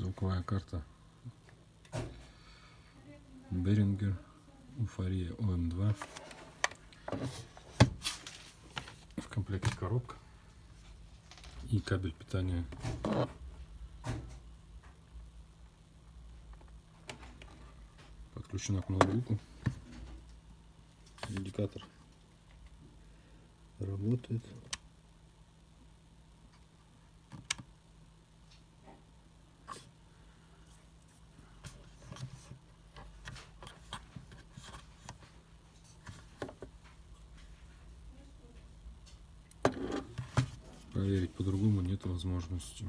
Звуковая карта Behringer Эйфория ОМ2. В комплекте коробка и кабель питания. Подключена к ноутбуку. Индикатор работает. Проверить по-другому нет возможности.